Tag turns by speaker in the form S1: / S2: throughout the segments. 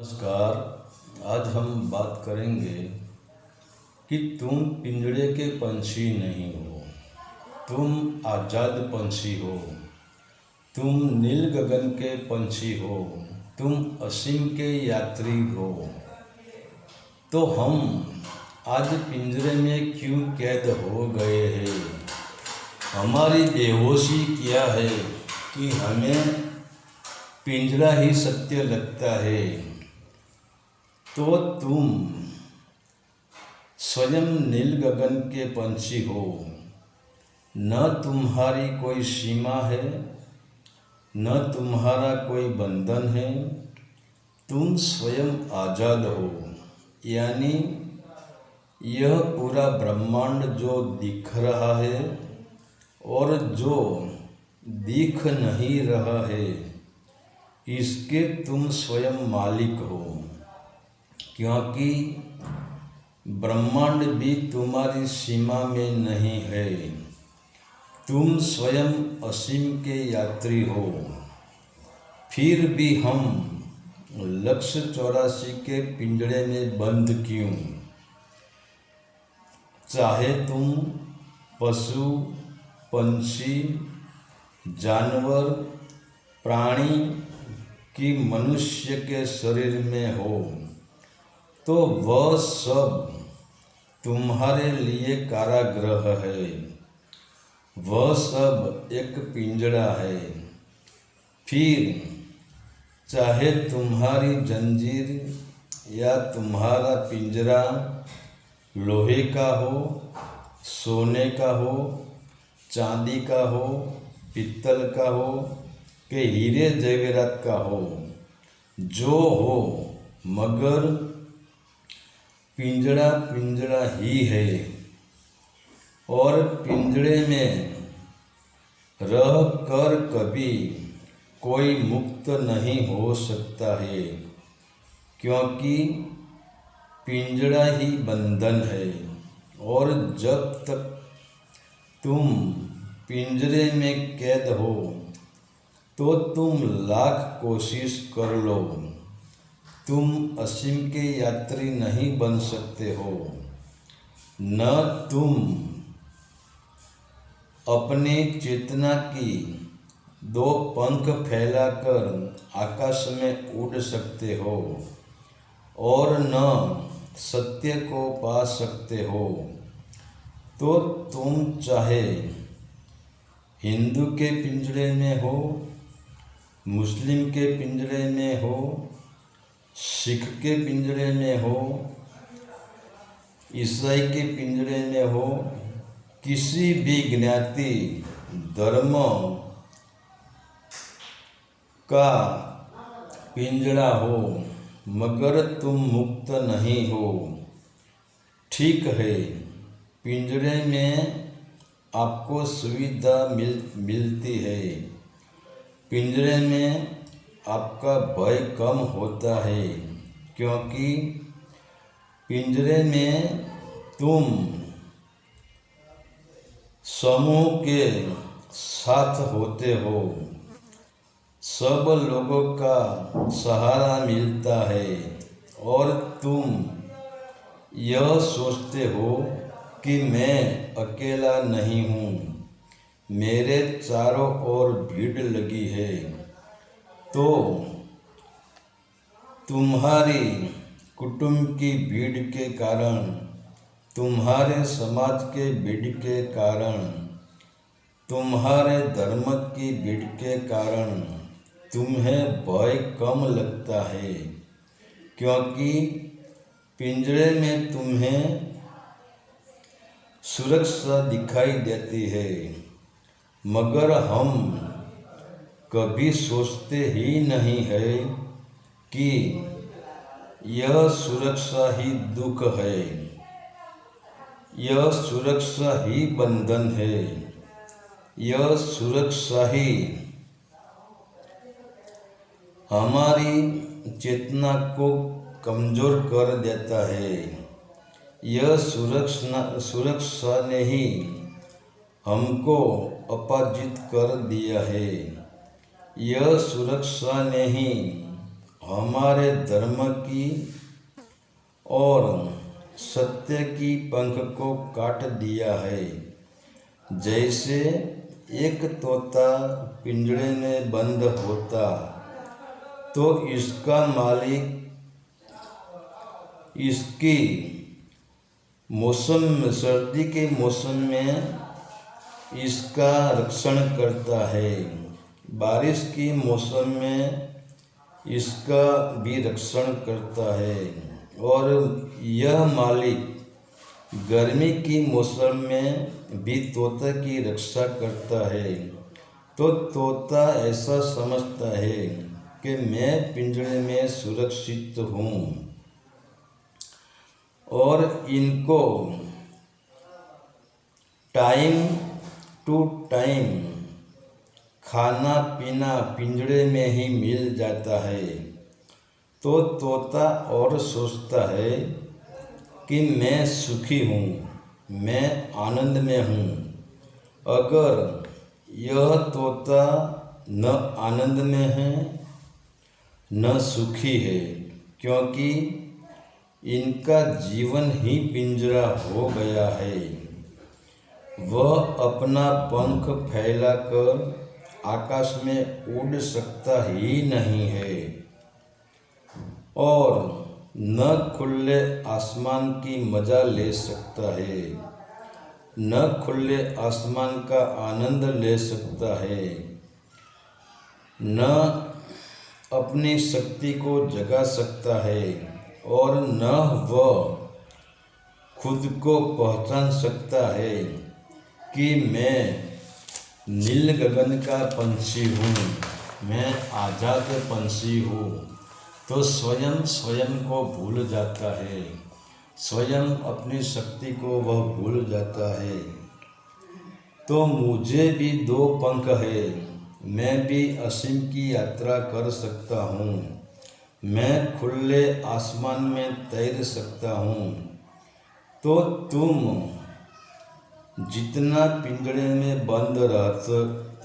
S1: नमस्कार। आज हम बात करेंगे कि तुम पिंजड़े के पंछी नहीं हो, तुम आज़ाद पंछी हो। तुम नील गगन के पंछी हो, तुम असीम के यात्री हो। तो हम आज पिंजरे में क्यों कैद हो गए हैं? हमारी बेहोशी क्या है कि हमें पिंजरा ही सत्य लगता है? तो तुम स्वयं नील गगन के पंछी हो, न तुम्हारी कोई सीमा है, न तुम्हारा कोई बंधन है। तुम स्वयं आज़ाद हो, यानी यह पूरा ब्रह्मांड जो दिख रहा है और जो दिख नहीं रहा है, इसके तुम स्वयं मालिक हो। क्योंकि ब्रह्मांड भी तुम्हारी सीमा में नहीं है। तुम स्वयं असीम के यात्री हो। फिर भी हम लक्ष्य 84 के पिंजड़े में बंद क्यों? चाहे तुम पशु, पंछी, जानवर, प्राणी कि मनुष्य के शरीर में हो, तो वह सब तुम्हारे लिए कारागृह है। वह सब एक पिंजड़ा है। फिर चाहे तुम्हारी जंजीर या तुम्हारा पिंजरा लोहे का हो, सोने का हो, चांदी का हो, पीतल का हो कि हीरे जवेरात का हो, जो हो, मगर पिंजड़ा पिंजड़ा ही है। और पिंजड़े में रह कर कभी कोई मुक्त नहीं हो सकता है, क्योंकि पिंजड़ा ही बंधन है। और जब तक तुम पिंजरे में कैद हो, तो तुम लाख कोशिश कर लो, तुम असीम के यात्री नहीं बन सकते हो। न तुम अपनी चेतना की दो पंख फैलाकर आकाश में उड़ सकते हो और न सत्य को पा सकते हो। तो तुम चाहे हिंदू के पिंजरे में हो, मुस्लिम के पिंजरे में हो, सिख के पिंजरे में हो, ईसाई के पिंजरे में हो, किसी भी ज्ञाति धर्म का पिंजरा हो, मगर तुम मुक्त नहीं हो। ठीक है, पिंजरे में आपको सुविधा मिलती है। पिंजरे में आपका भय कम होता है, क्योंकि पिंजरे में तुम समूह के साथ होते हो। सब लोगों का सहारा मिलता है और तुम यह सोचते हो कि मैं अकेला नहीं हूँ, मेरे चारों ओर भीड़ लगी है। तो तुम्हारी कुटुंब की भीड़ के कारण, तुम्हारे समाज के भीड़ के कारण, तुम्हारे धर्म की भीड़ के कारण तुम्हें भय कम लगता है, क्योंकि पिंजरे में तुम्हें सुरक्षा दिखाई देती है। मगर हम कभी सोचते ही नहीं है कि यह सुरक्षा ही दुख है, यह सुरक्षा ही बंधन है, यह सुरक्षा ही हमारी चेतना को कमज़ोर कर देता है। यह सुरक्षा ने ही हमको अपराजित कर दिया है। यह सुरक्षा ने ही हमारे धर्म की और सत्य की पंख को काट दिया है। जैसे एक तोता पिंजरे में बंद होता तो इसका मालिक इसकी सर्दी के मौसम में इसका रक्षण करता है, बारिश के मौसम में इसका भी रक्षण करता है, और यह मालिक गर्मी के मौसम में भी तोता की रक्षा करता है। तो तोता ऐसा समझता है कि मैं पिंजरे में सुरक्षित हूँ और इनको टाइम टू टाइम खाना पीना पिंजरे में ही मिल जाता है। तो तोता और सोचता है कि मैं सुखी हूँ, मैं आनंद में हूँ। अगर यह तोता न आनंद में है न सुखी है, क्योंकि इनका जीवन ही पिंजरा हो गया है। वह अपना पंख फैलाकर आकाश में उड़ सकता ही नहीं है और न खुले आसमान की मजा ले सकता है, न खुले आसमान का आनंद ले सकता है, न अपनी शक्ति को जगा सकता है, और न वह खुद को पहचान सकता है कि मैं नील गगन का पंछी हूँ, मैं आज़ाद पंछी हूँ। तो स्वयं को भूल जाता है, स्वयं अपनी शक्ति को वह भूल जाता है। तो मुझे भी दो पंख है, मैं भी असीम की यात्रा कर सकता हूँ, मैं खुले आसमान में तैर सकता हूँ। तो तुम जितना पिंजरे में बंद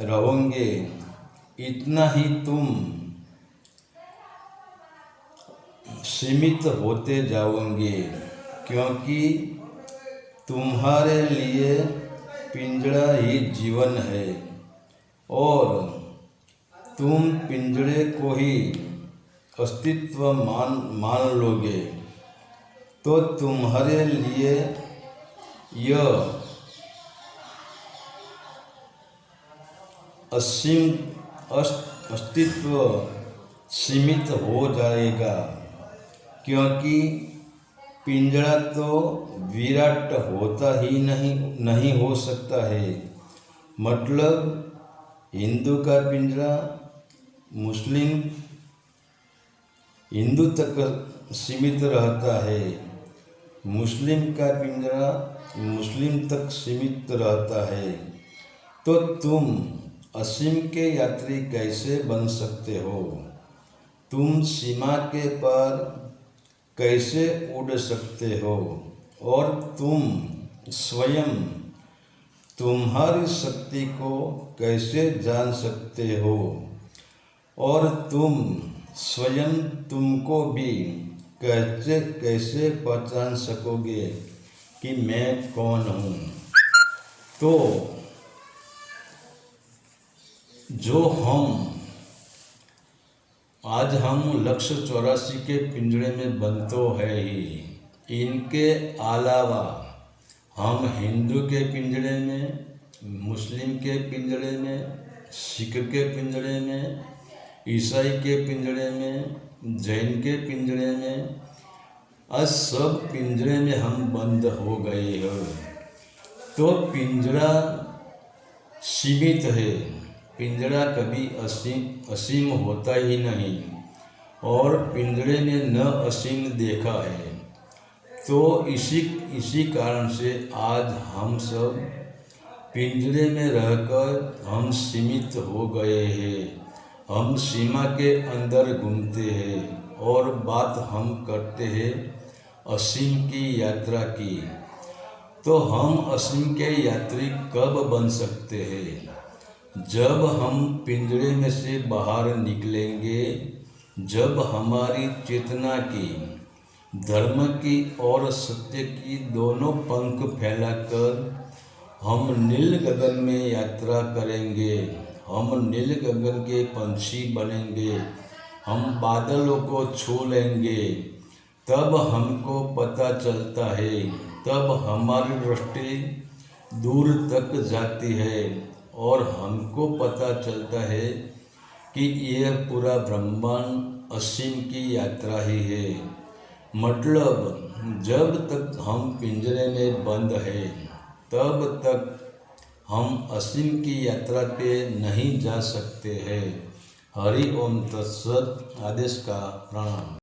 S1: रहोगे इतना ही तुम सीमित होते जाओगे, क्योंकि तुम्हारे लिए पिंजरा ही जीवन है और तुम पिंजरे को ही अस्तित्व मान लोगे। तो तुम्हारे लिए यह असीम अस्तित्व सीमित हो जाएगा, क्योंकि पिंजरा तो विराट होता ही नहीं हो सकता है। मतलब हिंदू का पिंजरा हिंदू तक सीमित रहता है, मुस्लिम का पिंजरा मुस्लिम तक सीमित रहता है। तो तुम असीम के यात्री कैसे बन सकते हो? तुम सीमा के पार कैसे उड़ सकते हो? और तुम स्वयं तुम्हारी शक्ति को कैसे जान सकते हो? और तुम स्वयं तुमको भी कैसे पहचान सकोगे कि मैं कौन हूँ? तो जो आज हम लक्ष्य 84 के पिंजरे में बंद तो है ही, इनके अलावा हम हिंदू के पिंजरे में, मुस्लिम के पिंजरे में, सिख के पिंजरे में, ईसाई के पिंजरे में, जैन के पिंजरे में, आज सब पिंजरे में हम बंद हो गए हैं। तो पिंजरा सीमित है, पिंजरा कभी असीम होता ही नहीं, और पिंजरे ने न असीम देखा है। तो इसी कारण से आज हम सब पिंजरे में रहकर हम सीमित हो गए हैं। हम सीमा के अंदर घूमते हैं और बात हम करते हैं असीम की यात्रा की। तो हम असीम के यात्री कब बन सकते हैं? जब हम पिंजरे में से बाहर निकलेंगे, जब हमारी चेतना की धर्म की और सत्य की दोनों पंख फैलाकर हम नील गगन में यात्रा करेंगे, हम नील गगन के पंछी बनेंगे, हम बादलों को छू लेंगे, तब हमको पता चलता है, तब हमारी दृष्टि दूर तक जाती है और हमको पता चलता है कि यह पूरा ब्रह्मांड असीम की यात्रा ही है। मतलब जब तक हम पिंजरे में बंद हैं तब तक हम असीम की यात्रा पे नहीं जा सकते हैं। हरि ओम तत्सत। आदेश का प्रणाम।